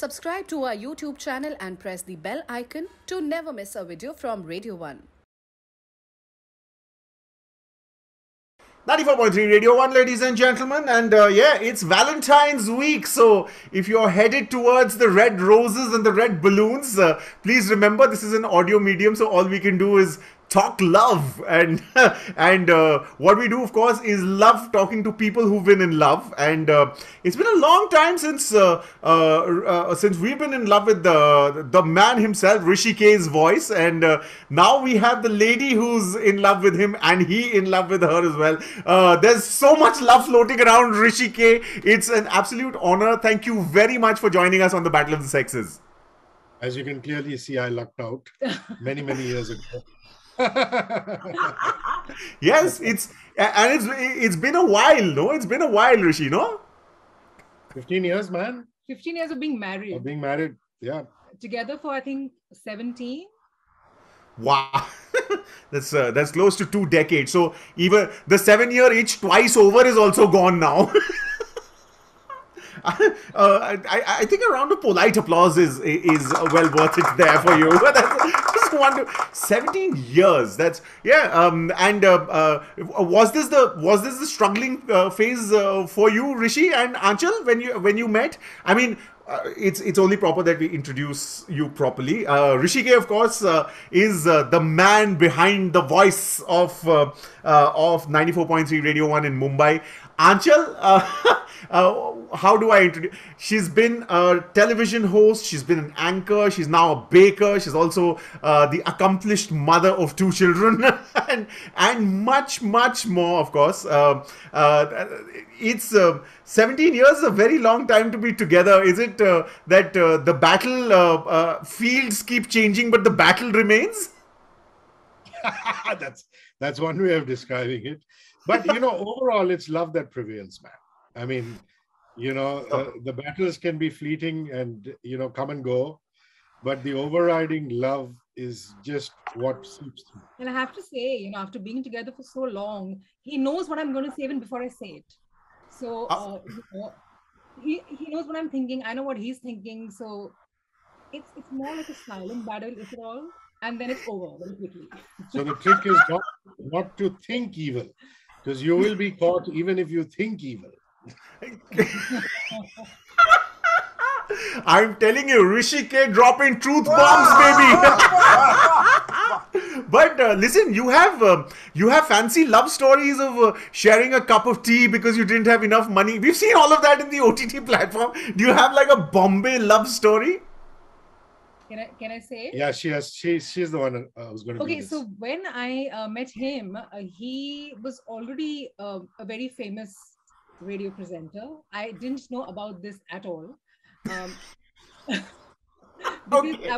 Subscribe to our YouTube channel and press the bell icon to never miss a video from Radio 1. 94.3 Radio 1, ladies and gentlemen, and yeah, it's Valentine's week, so if you're headed towards the red roses and the red balloons, please remember this is an audio medium, so all we can do is talk love, and what we do, of course, is love talking to people who've been in love, and it's been a long time since we've been in love with the man himself, Hrishi K's voice, and now we have the lady who's in love with him, and he in love with her as well. There's so much love floating around Hrishi K. It's an absolute honor. Thank you very much for joining us on the Battle of the Sexes. As you can clearly see, I lucked out many years ago. Yes, it's been a while, no? It's been a while, Hrishi, no? 15 years, man. 15 years of being married. Of being married, yeah. Together for, I think, 17. Wow. That's close to 2 decades. So even the 7-year itch twice over is also gone now. I think a round of polite applause is well worth it there for you. Just 17 years. That's was this the struggling phase for you, Hrishi and Aanchal, when you met? I mean, it's only proper that we introduce you properly. Hrishi K, of course, is the man behind the voice of 94.3 Radio 1 in Mumbai. Aanchal, how do I introduce? She's been a television host, she's been an anchor, she's now a baker, she's also the accomplished mother of 2 children, and much more, of course. It's 17 years is a very long time to be together. Is it that the battle fields keep changing, but the battle remains? That's one way of describing it. But, overall, it's love that prevails, man. I mean, the battles can be fleeting and, come and go. But the overriding love is just what suits him. And I have to say, after being together for so long, he knows what I'm going to say even before I say it. So, he knows what I'm thinking. I know what he's thinking. So, it's more like a silent battle, if at all. And then it's over very quickly. So the trick is not to think evil. Because you will be caught even if you think evil. I'm telling you, Hrishi K dropping truth bombs, baby. But listen, you have fancy love stories of sharing a cup of tea because you didn't have enough money. We've seen all of that in the OTT platform. Do you have like a Bombay love story? Can I say it? Yeah, she's the one who's going to Okay, do this. so when I met him, he was already a very famous radio presenter. I didn't know about this at all. Because Okay.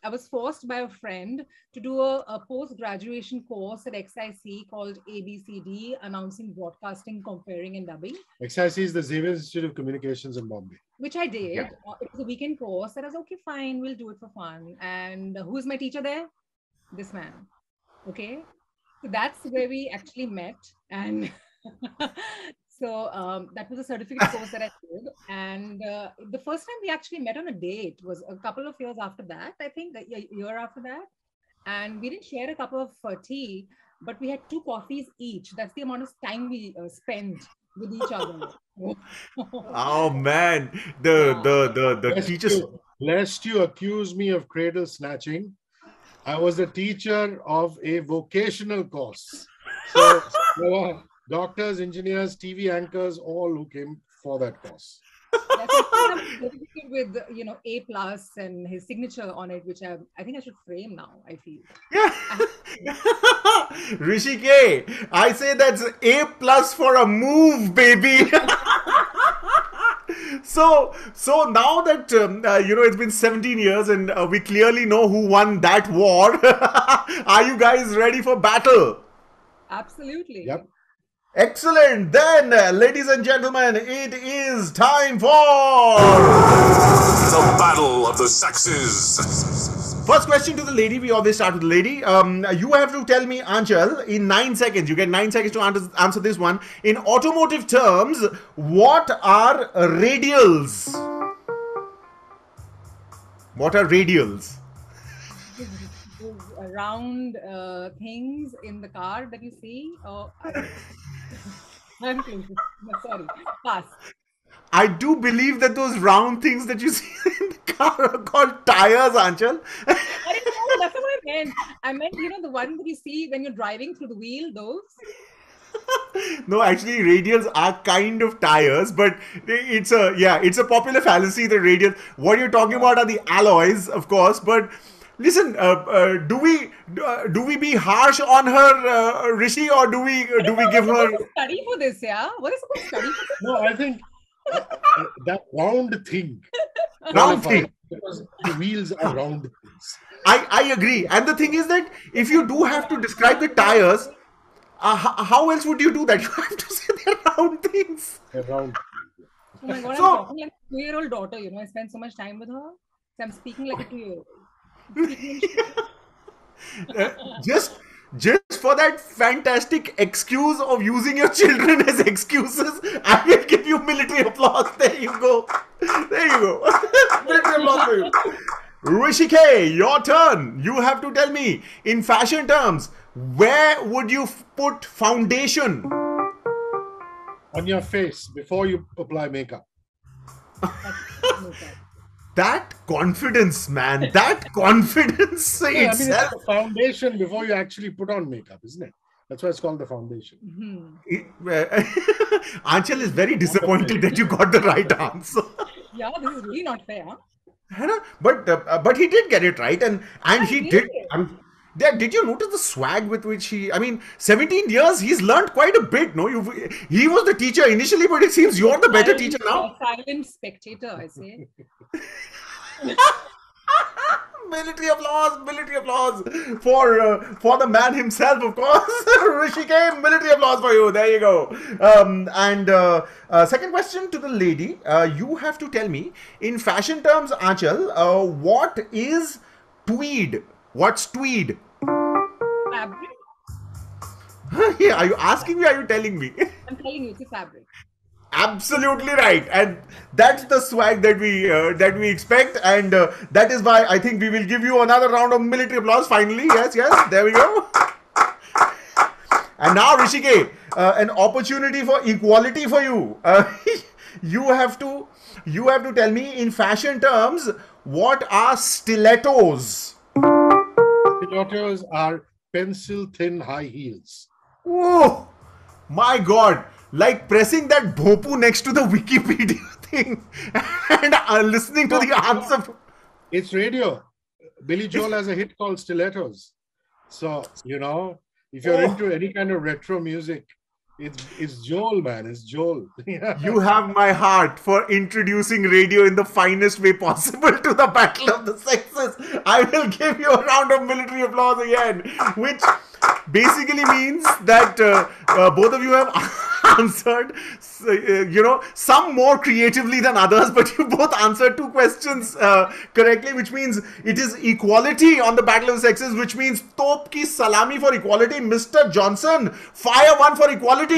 I was forced by a friend to do a post-graduation course at XIC called ABCD, Announcing, Broadcasting, Comparing and Dubbing. XIC is the Xavier Institute of Communications in Bombay. Which I did. Yeah. It was a weekend course. And I was okay, fine, we'll do it for fun. And who's my teacher there? This man. Okay. So that's where we actually met. And so that was a certificate course that I did. And the first time we actually met on a date was a couple of years after that, I think, a year after that. And we didn't share a cup of tea, but we had 2 coffees each. That's the amount of time we spent with each other. Oh man, the teachers. Lest you accuse me of cradle snatching, I was a teacher of a vocational course. So there were doctors, engineers, TV anchors, all who came for that course. That's a certificate with A+ and his signature on it, which I think I should frame now. I feel. Yeah. Hrishi K, I say that's A+ for a move, baby. So now that it's been 17 years and we clearly know who won that war. Are you guys ready for battle? Absolutely. Yep. Excellent. Then, ladies and gentlemen, it is time for the Battle of the Sexes. First question to the lady. We always start with the lady. You have to tell me, Aanchal, in 9 seconds. You get 9 seconds to answer this one. In automotive terms, what are radials? What are radials? Those round things in the car that you see. Oh, I'm clueless. No, sorry. Pass. I do believe that those round things that you see in the car are called tires, Aanchal. I didn't know. That's what I meant. I meant, the one that you see when you're driving through the wheel, those. No, actually, radials are kind of tires, but it's a popular fallacy. The radial, what you're talking about are the alloys, of course. But listen, do we be harsh on her, Hrishi, or do we give her? Study for this, yeah? What is supposed to study for this? No, I think that round thing. Round thing. Because the wheels are round things. I agree, and the thing is that if you do have to describe the tires. How else would you do that? You have to say they're round things. They're round. Oh my God, So- I'm talking like a 2-year-old daughter, I spend so much time with her. So I'm speaking like a 2-year-old. Just for that fantastic excuse of using your children as excuses, I will give you military applause. There you go. There you go. Military applause for you. Hrishi K, your turn. You have to tell me, in fashion terms, where would you put foundation? On your face before you apply makeup. That confidence, man. That confidence Yeah, I mean, it's itself. the foundation before you actually put on makeup, isn't it? That's why it's called the foundation. Anchal is very disappointed that you got the right answer. Yeah, this is really not fair. Huh? But he did get it right, and he did. did. Did you notice the swag with which he? I mean, 17 years, he's learned quite a bit. No, he was the teacher initially, but it seems you're the better teacher now. Silent spectator, I say. Military applause for the man himself, of course. Hrishi K, military applause for you. There you go. Second question to the lady. You have to tell me, in fashion terms, Aanchal, what is tweed? What's tweed? Fabric? Yeah, are you asking me? Or are you telling me? I'm telling you, it's a fabric. Absolutely right, and that's the swag that we expect, and that is why I think we will give you another round of military applause. Finally, yes, there we go. And now, Hrishi K, an opportunity for equality for you. You have to tell me in fashion terms what are stilettos. Stilettos are pencil thin high heels. Oh my God! Like pressing that bhopu next to the Wikipedia thing and listening to the answer. It's radio. Billy Joel has a hit called Stilettos. So, if you're into any kind of retro music, it's Joel, man. It's Joel. You have my heart for introducing radio in the finest way possible to the battle of the sexes. I will give you a round of military applause again, which basically means that both of you have answered, some more creatively than others, but you both answered two questions correctly, which means it is equality on the battle of the sexes, which means top ki salami for equality. Mr. Johnson, fire one for equality.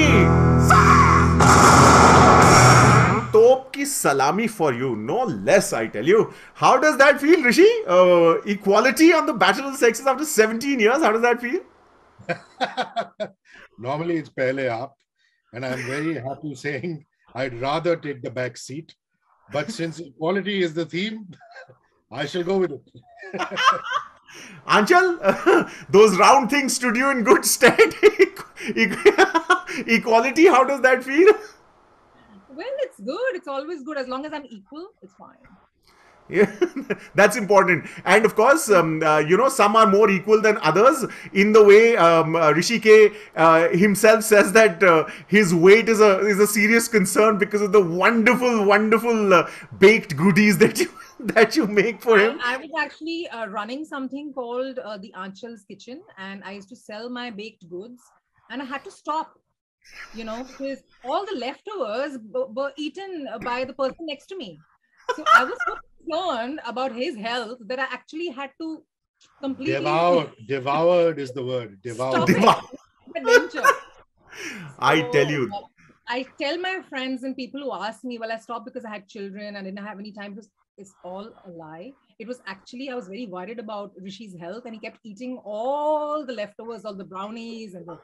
Top ki salami for you, no less, I tell you. How does that feel, Hrishi? Equality on the battle of the sexes after 17 years, how does that feel? Normally it's pehle aap, and I'm very happy saying I'd rather take the back seat. But since equality is the theme, I shall go with it. Aanchal, those round things stood you in good stead. Equality, how does that feel? Well, it's good. It's always good. As long as I'm equal, it's fine. Yeah, that's important. And of course, some are more equal than others in the way Hrishi K himself says that his weight is a serious concern because of the wonderful baked goodies that you make for him. I was actually running something called the Aanchal's Kitchen, and I used to sell my baked goods, and I had to stop, because all the leftovers were eaten by the person next to me. So I was so concerned about his health that I actually had to completely Devoured is the word. Devoured. Adventure. I tell you. I tell my friends and people who ask me, well, I stopped because I had children and didn't have any time to is all a lie. It was actually, I was very worried about Hrishi's health, and he kept eating all the leftovers, all the brownies and the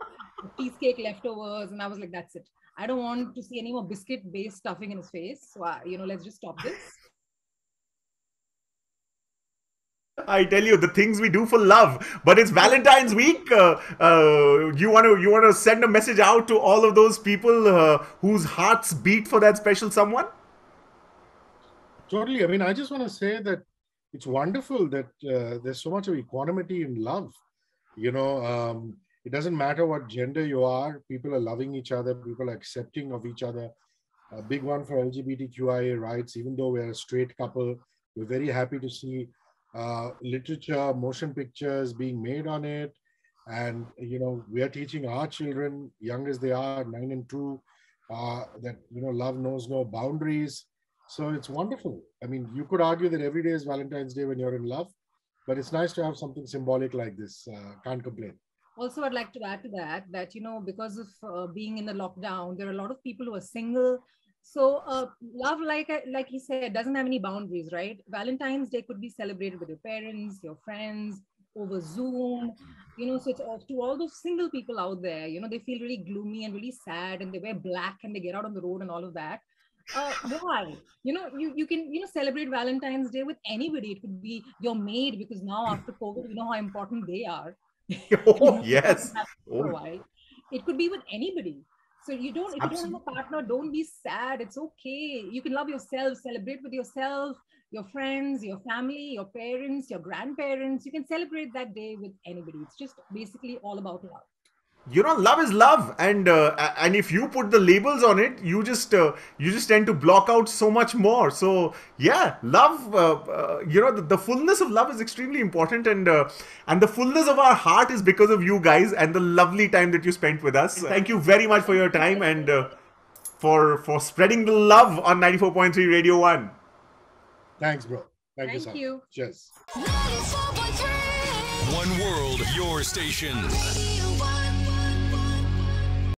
cheesecake leftovers. And I was like, that's it. I don't want to see any more biscuit-based stuffing in his face. So, let's just stop this. I tell you, the things we do for love. But it's Valentine's week. You want to send a message out to all of those people whose hearts beat for that special someone? Totally. I mean, I just want to say that it's wonderful that there's so much of equanimity in love. It doesn't matter what gender you are. People are loving each other. People are accepting of each other. A big one for LGBTQIA rights. Even though we're a straight couple, we're very happy to see literature, motion pictures being made on it. And, we are teaching our children, young as they are, 9 and 2, that, love knows no boundaries. So it's wonderful. I mean, you could argue that every day is Valentine's Day when you're in love, but it's nice to have something symbolic like this. Can't complain. Also, I'd like to add to that, because of being in the lockdown, there are a lot of people who are single. So love, like he said, doesn't have any boundaries, right? Valentine's Day could be celebrated with your parents, your friends, over Zoom. So it's to all those single people out there, they feel really gloomy and really sad, and they wear black and they get out on the road and all of that. Why? You can celebrate Valentine's Day with anybody. It could be your maid, because now after COVID, you know how important they are. Oh, yes. For a while. It could be with anybody. So if you don't have a partner, don't be sad. It's okay. You can love yourself, celebrate with yourself, your friends, your family, your parents, your grandparents. You can celebrate that day with anybody. It's just basically all about love. Love is love, and if you put the labels on it, you just tend to block out so much more. So yeah, love, the fullness of love is extremely important, and the fullness of our heart is because of you guys and the lovely time that you spent with us. Thank you very much for your time and for spreading the love on 94.3 Radio 1. Thanks, bro. Thank you, Thank sir. you. Cheers. 94.3. One world, your station. Radio 1.